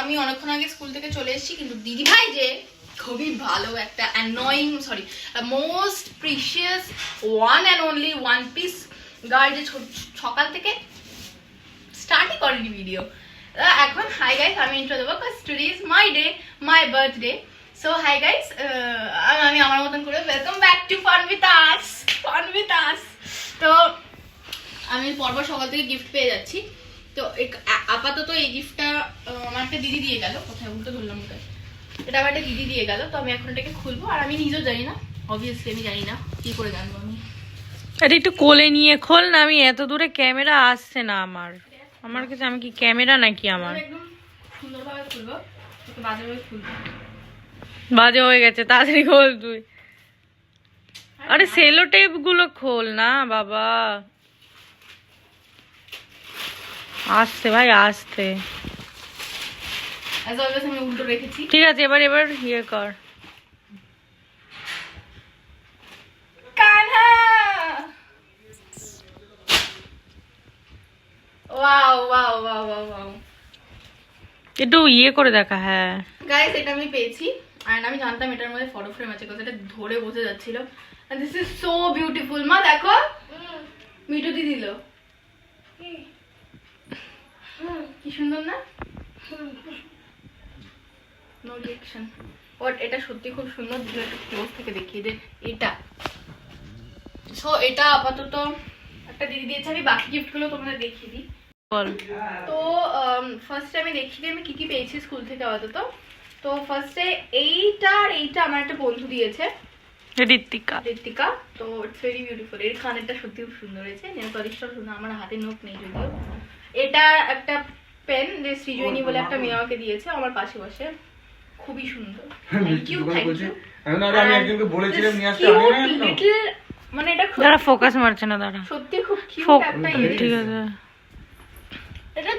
আমি অনেকক্ষণ আগে স্কুল থেকে চলে এসেছি, কিন্তু দিদি ভাই যে খুবই ভালো একটা most precious one and only one piece girl যে সকাল থেকে স্টার্টই করেনি ভিডিও। এখন হাই গাইস, আমি ইন্ট্রো দেবো because today is my day, my birthday. So hi guys, আমি আমার মতন করে welcome back to fun with us. তো আমি পরপর সকাল থেকে গিফট পেয়ে যাচ্ছি। তো আপাতত এই গিফটটা আমার একটা দিদি দিয়ে গেল, কোথায় উল্টো ধরলাম ওটা, এটা আমার একটা দিদি দিয়ে গেল। তো আমি এখন এটাকে খুলবো, আর আমি নিজেও জানি না, অবভিয়াসলি আমি জানি না, কি করে জানবো আমি। এটা একটু কোলে নিয়ে খোল না, আমি এত দূরে ক্যামেরা আসছে না আমার কাছে। আমি কি ক্যামেরা নাকি আমার? একদম সুন্দরভাবে খুলবো, একটু বাজেভাবে খুলবো। বাজে হয়ে গেছে, তাড়াতাড়ি খোল তুই। আরে সেলো টেপ গুলো খোল না বাবা, আসতে ভাই আসতে। As always আমি উল্টো রেখেছি। ঠিক আছে, এবার ইয়ে কর। Kanha, wow wow wow wow, একটু ইয়ে করে দেখা। হ্যাঁ গাইস, এটা আমি পেয়েছি, আর আমি জানতাম এটার মধ্যে ফটো ফ্রেম আছে, কারণ এটা ধরে বোঝা যাচ্ছিল। And this is so beautiful. মা দেখো, মিঠু দি দিল, কি সুন্দর না? No reaction. বাট এটা সত্যি খুব সুন্দর, দিলে একটু ক্লোজ থেকে দেখিয়ে দে এটা। সো এটা আপাতত একটা দিদি দিয়েছে, আমি বাকি গিফটগুলো তোমাদের দেখিয়ে দিই। বল। তো ফার্স্টে আমি দেখিয়ে দিই আমি কি কি পেয়েছি স্কুল থেকে আপাতত। তো ফার্স্টে এইটা আমার একটা বন্ধু দিয়েছে, ঋত্বিকা। তো ইটস ভেরি বিউটিফুল। এর কানেরটা সত্যি খুব সুন্দর হয়েছে, নেল পলিশটাও সুন্দর, আমার হাতে নখ নেই যদিও। এটা একটা পেন যে সৃজনী বলে একটা মেয়ে আমাকে দিয়েছে, আমার পাশে বসে, খুবই সুন্দর। Thank you. আমি একজনকে বলেছিলাম নিয়ে আসতে, মানে এটা দাঁড়া, ফোকাস মারছে না, দাঁড়া। সত্যি খুব কিউট একটা ইয়ারিং। ঠিক আছে, এটা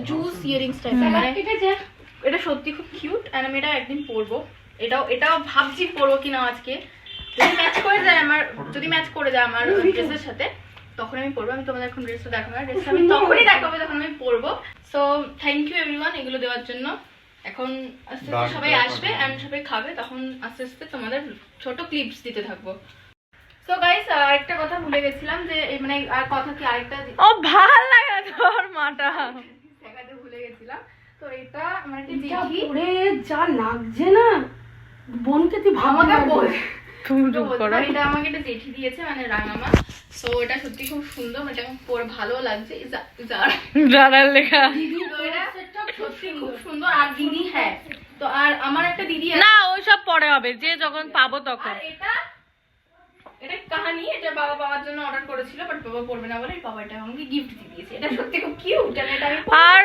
জুস ইয়ারিংস টাইপের, মানে এটা সত্যি খুব কিউট। আর আমি এটা একদিন পরবো, এটাও ভাবছি পরবো কিনা আজকে। যদি ম্যাচ করে যায় আমার ড্রেসের সাথে, তখন আমি পরবো। আমি তোমাদের এখন ড্রেসটা দেখাবো না, ড্রেসটা আমি তখনই দেখাবো যখন আমি পরবো। সো থ্যাংক ইউ এভরিওয়ান এগুলো দেওয়ার জন্য। এখন আস্তে আস্তে সবাই আসবে এন্ড সবাই খাবে, তখন আস্তে আস্তে তোমাদের ছোট ক্লিপস দিতে থাকবো। সো গাইস, আরেকটা কথা ভুলে গেছিলাম, যে মানে আর কথা কি আরেকটা ও ভাল লাগে তোর মাটা দেখাতে ভুলে গেছিলাম। তো এটা আমার একটা জেঠি, পরে যা লাগছে না বোনকে তুই আমাকে বল, তুমি চুপ করো। এটা আমাকে একটা জেঠি দিয়েছে, মানে রাঙামা। সো এটা সত্যি খুব সুন্দর, এটা পরে ভালো লাগছে। জানার লেখা তো এটা সত্যি খুব সুন্দর। আর দিদি, হ্যাঁ, তো আর আমার একটা দিদি না, ওইসব পরে হবে, যে যখন পাবো তখন। এটা কাহিনী, এটা বাবা বাবার জন্য অর্ডার করেছিল, বাট বাবা পড়বে না বলে বাবা এটা আমাকে গিফট দিয়ে দিয়েছে। এটা সত্যি খুব কিউট। আর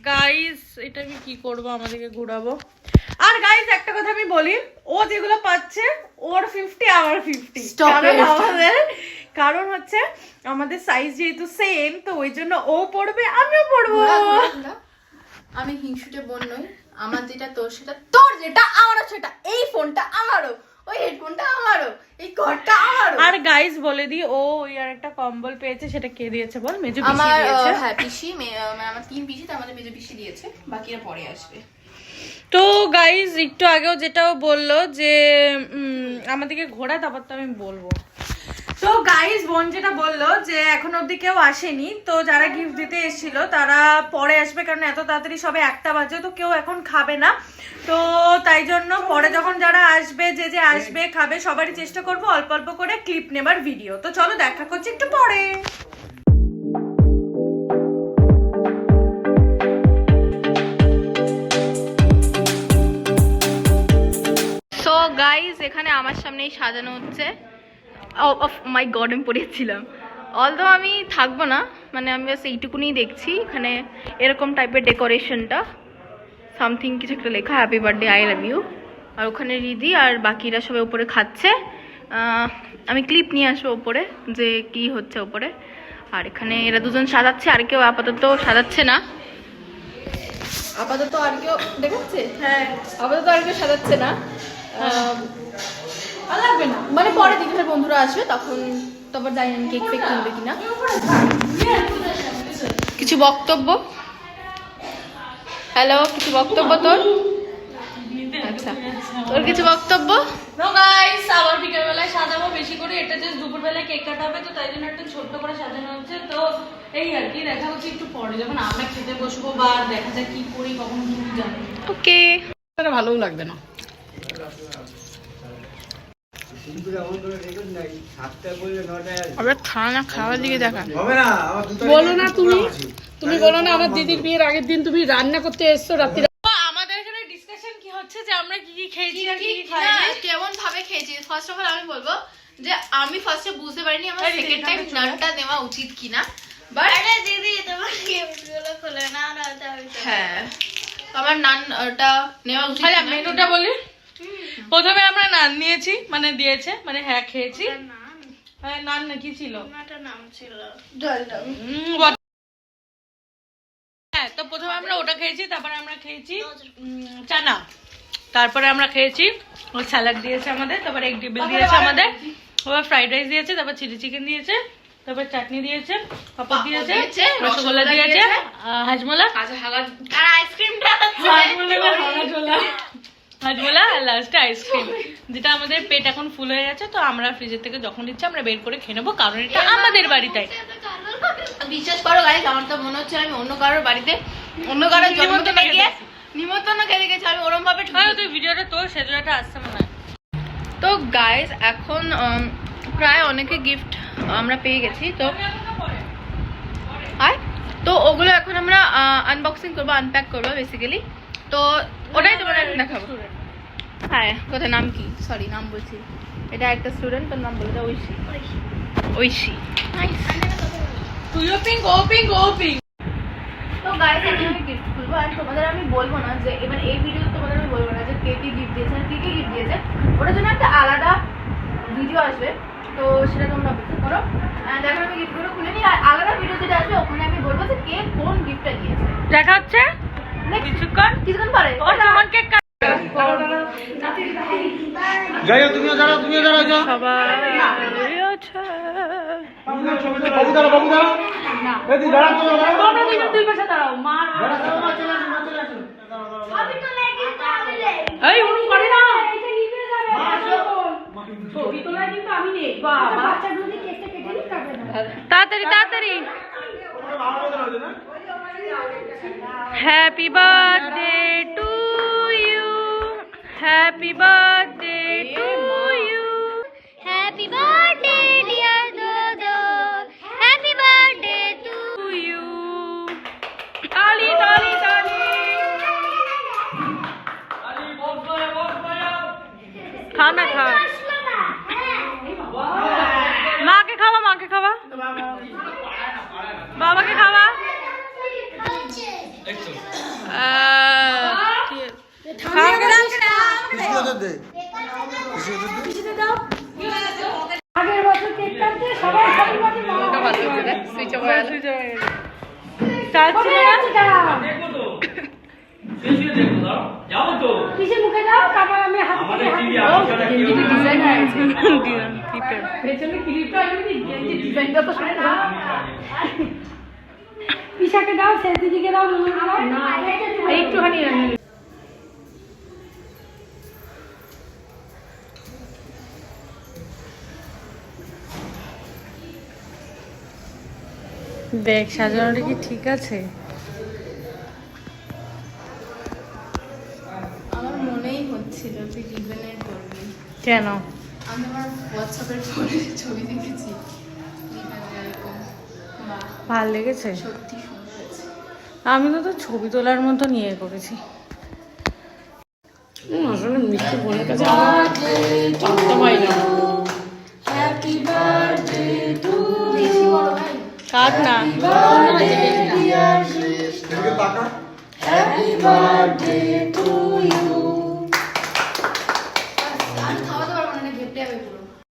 গাইস, এটা আমি কি করবো, আমাদেরকে ঘোরাবো। আর গাইস, একটা কথা আমি বলি, ও যেগুলো পাচ্ছে ওর 50 আমার 50, কারণ হচ্ছে আমাদের সাইজ যেহেতু সেম, তো ওই জন্য ও পড়বে আমিও পড়বো। আমি হিংসুটে বোন নই, আমার যেটা তোর সেটা তোর, যেটা আমারও সেটা। এই ফোনটা আমারও, ওই হেডফোনটা আমারও, এই ঘরটা আমারও। আর গাইস বলে দি, ও ওই আর একটা কম্বল পেয়েছে, সেটা কে দিয়েছে বল? মেজো পিসি আমার দিয়েছে। হ্যাঁ পিসি, আমার 3 পিসি, তো আমাদের মেজো পিসি দিয়েছে, বাকিরা পরে আসবে। তো গাইস, একটু আগেও যেটাও বললো যে আমাদেরকে ঘোরা, তারপর তো আমি বলবো। তো গাইস, বোন যেটা বললো যে এখন অব্দি কেউ আসেনি, তো যারা গিফট দিতে এসেছিল তারা পরে আসবে, কারণ এত তাড়াতাড়ি সবে 1টা বাজে, তো কেউ এখন খাবে না। তো তাই জন্য পরে যখন যারা আসবে, যে আসবে খাবে, সবারই চেষ্টা করবো অল্প অল্প করে ক্লিপ নেবার ভিডিও। তো চলো দেখা করছি একটু পরে। সো গাইস, এখানে আমার সামনেই সাজানো হচ্ছে। অফ মাই গড, আমি পড়েছিলাম। অলদো আমি থাকবো না, মানে আমি বাস এইটুকুনি দেখছি। এখানে এরকম টাইপের ডেকোরেশনটা, সামথিং কিছু একটা লেখা, happy birthday, I love you. আর ওখানে রিদি আর বাকিরা সবাই উপরে খাচ্ছে। আমি ক্লিপ নিয়ে আসবো উপরে যে কি হচ্ছে উপরে। আর এখানে এরা দুজন সাজাচ্ছে, আর কেউ আপাতত সাজাচ্ছে না। আপাতত আর কেউ দেখাচ্ছে, হ্যাঁ, আপাতত আর কেউ সাজাচ্ছে না। লাগবে না, মানে পরে দিদিভাইয়ের বন্ধুরা আসবে, তখন তারপর জানি আমি কেক ফেক কিনবে কিনা। কিছু বক্তব্য? হ্যালো, কিছু বক্তব্য তোর? আচ্ছা, তোর কিছু বক্তব্য? নো গাইস, আবার বিকেলবেলায় সাজাবো বেশি করে। এটা জাস্ট দুপুরবেলায় কেক কাটা হবে, তো তাই জন্য একটু ছোট্ট করে সাজানো হচ্ছে। তো এই আর কি, দেখা হচ্ছে একটু পরে যখন আমরা খেতে বসবো, বা দেখা যাক কি করি, কখন কি জানি। ওকে, ভালোও লাগবে না। আবার খাওয়া খাওয়ার দিকে দেখা। বলো না তুমি বলো না আমার দিদির বিয়ের আগের দিন তুমি রান্না করতে এসছো রাত্রি। আমাদের এখানে ডিসকাশন কি হচ্ছে যে আমরা কি কি খেয়েছি আর কি কি খাইনি। কেমন ভাবে খেয়েছি? ফার্স্ট অফ অল আমি বলবো যে আমি ফার্স্টে বুঝতে পারিনি আমার সেকেন্ড টাইম নানটা নেওয়া উচিত কিনা, বাট দিদি তোমার গেমগুলো খুলে না হ্যাঁ আমার নানটা নেওয়া উচিত আচ্ছা, কিনা। মেনুটা বলি। প্রথমে আমরা নান নিয়েছি, মানে দিয়েছে, মানে হ্যাঁ খেয়েছি। হ্যাঁ, নান নাকি ছিল? নাম ছিল হ্যাঁ, তো প্রথমে আমরা ওটা খেয়েছি, তারপরে আমরা খেয়েছি চানা, তারপরে আমরা খেয়েছি ওই স্যালাড দিয়েছে আমাদের, তারপরে এগ টেবিল দিয়েছে আমাদের, তারপর ফ্রাইড রাইস দিয়েছে, তারপর চিলি চিকেন দিয়েছে, তারপর চাটনি দিয়েছে, পাপড় দিয়েছে, রসগোল্লা দিয়েছে, হাজমোলা, আর আইসক্রিমটা হাজমোলা আর লাস্টে আইসক্রিম, যেটা আমাদের পেট এখন ফুল হয়ে গেছে। তো আমরা ফ্রিজের থেকে যখন ইচ্ছে আমরা বের করে খেয়ে নেবো, কারণ এটা আমাদের বাড়িতে। বিশ্বাস করো গাইস, আমার তো মনে হচ্ছে আমি অন্য কারোর বাড়িতে অন্য কারোর জন্মদিনে গিয়ে নিমন্ত্রণ খেতে গেছি। আমি ওরম ভাবে তুই ভিডিওটা তোর সেজুটা আসছে মনে হয়। তো গাইস এখন প্রায় অনেকে গিফট আমরা পেয়ে গেছি, তো আর তো ওগুলো এখন আমরা আনবক্সিং করবো, আনপ্যাক করবো বেসিক্যালি। তো ওটাই তোমার দেখাবো। হ্যাঁ, কোথায় নাম কি? সরি, নাম বলছি। এটা একটা স্টুডেন্ট, তোর নাম বলে দাও। ঐশী। ঐশী, নাইস। তুইও পিঙ্ক, ও পিঙ্ক, ও পিঙ্ক। তো গাইস এখন আমি গিফট খুলবো, আর তোমাদের আমি বলবো না যে এবার এই ভিডিওতে তোমাদের আমি বলবো না যে কে কি গিফট দিয়েছে আর কে কি গিফট দিয়েছে। ওটার জন্য একটা আলাদা ভিডিও আসবে, তো সেটা তোমরা অপেক্ষা করো। দেখো আমি গিফটগুলো খুলে নিই, আর আলাদা ভিডিও যেটা আসবে ওখানে আমি বলবো যে কে কোন গিফটটা দিয়েছে। দেখা হচ্ছে কিছুক্ষণ পরে। ও সুমন কেক যাই হোক, তুমিও দাঁড়াও যাও। বাবু দাঁড়াও এই দাঁড়াও, দুই পাশে দাঁড়াও। মা এই উনি করে না, ছবি তোলা কিন্তু আমি নেই। বাবা তাড়াতাড়ি তাড়াতাড়ি। Happy birthday to you, happy birthday to you, happy birthday dear Dodo, happy birthday to you. তালি তালি তালি। খা না খা, মাকে খাওয়া, মাকে খাওয়া, বাবাকে খাওয়া। আগের বছর কেক কাটতে সবাই হ্যাপি বার্থডে সুইচ অফ হয়ে গেল। কিসে মুখে দাও, তারপর আমি হাতে ডিজাইন হয়েছে পেছনে ক্লিপটা আমি দিই, ডিজাইনটা তো শুনে না। পিসাকে দাও, শেষ দিদিকে দাও, মুনুকে দাও। না একটুখানি দেখ সাজানোটা কি ঠিক আছে? আমার মনেই হচ্ছিল তুই ডিজাইনের করবি। কেন? আমি আমার হোয়াটসঅ্যাপের ফোনে ছবি দেখেছি, ভাল লেগেছে? সত্যি সুন্দর হয়েছে। আমি তো ছবি তোলার মতো নিয়ে করেছি। আসলে মিষ্টি বোনের কাছে আমার জানতে পারি না। কাট না।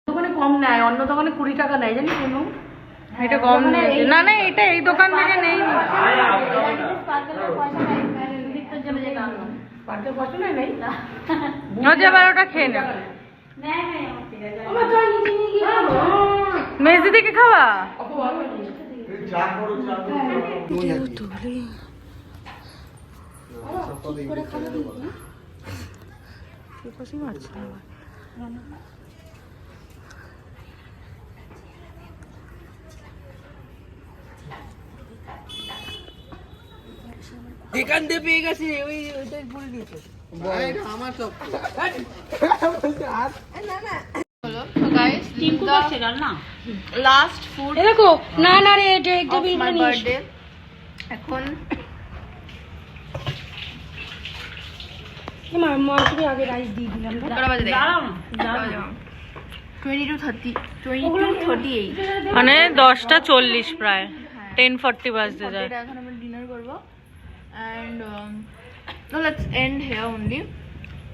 দোকানে কম নেয়, অন্য দোকানে 20 টাকা নেয়, জানিস কোনো? এটা কম নিয়েছে। না না, এটা এই দোকান থেকে নেই। পার্কের পয়সা নেয় নাই। আচ্ছা, এবার ওটা খেয়ে নে। আমার তো নিচে নিয়ে গিয়ে খাবো। মেজদি থেকে খাওয়া। হলো তো গাইস লাস্ট ফুড এ দেখো না না রে এটা একটা অফ মাই বার্থডে এখন মা তুমি আগে রাইস দিয়ে দিলাম কটা বাজে দেখ 22:38 মানে 10:40 প্রায় 10:40 বাজতে যায়। এখন আমরা ডিনার করব and no let's and here only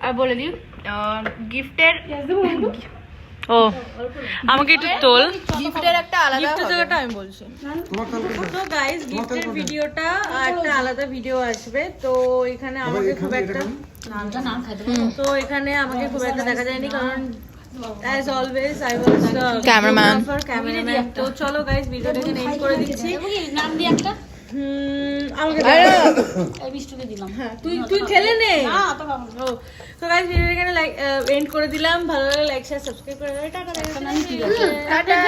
আর বলে দিই গিফটের ও আমাকে একটু তোল, গিফটের একটা আলাদা গিফটের হবে। জায়গাটা আমি বলছি। তো গাইস গিফটের ভিডিওটা একটা আলাদা ভিডিও আসবে। তো এখানে আমাকে খুব একটা তো এখানে আমাকে খুব একটা দেখা যায়নি কারণ as always I was Cameraman. cameraman। তো চলো গাইস ভিডিওটাকে এন্ড করে দিচ্ছি। নাম দিয়ে একটা আমাকে এই বিস্টুকে দিলাম হ্যাঁ তুই খেলে নে। না তো বাবা ও তো গাইস ভিডিওটাকে এন্ড করে দিলাম। ভালো লাগলে লাইক শেয়ার সাবস্ক্রাইব করে দাও। টাটা।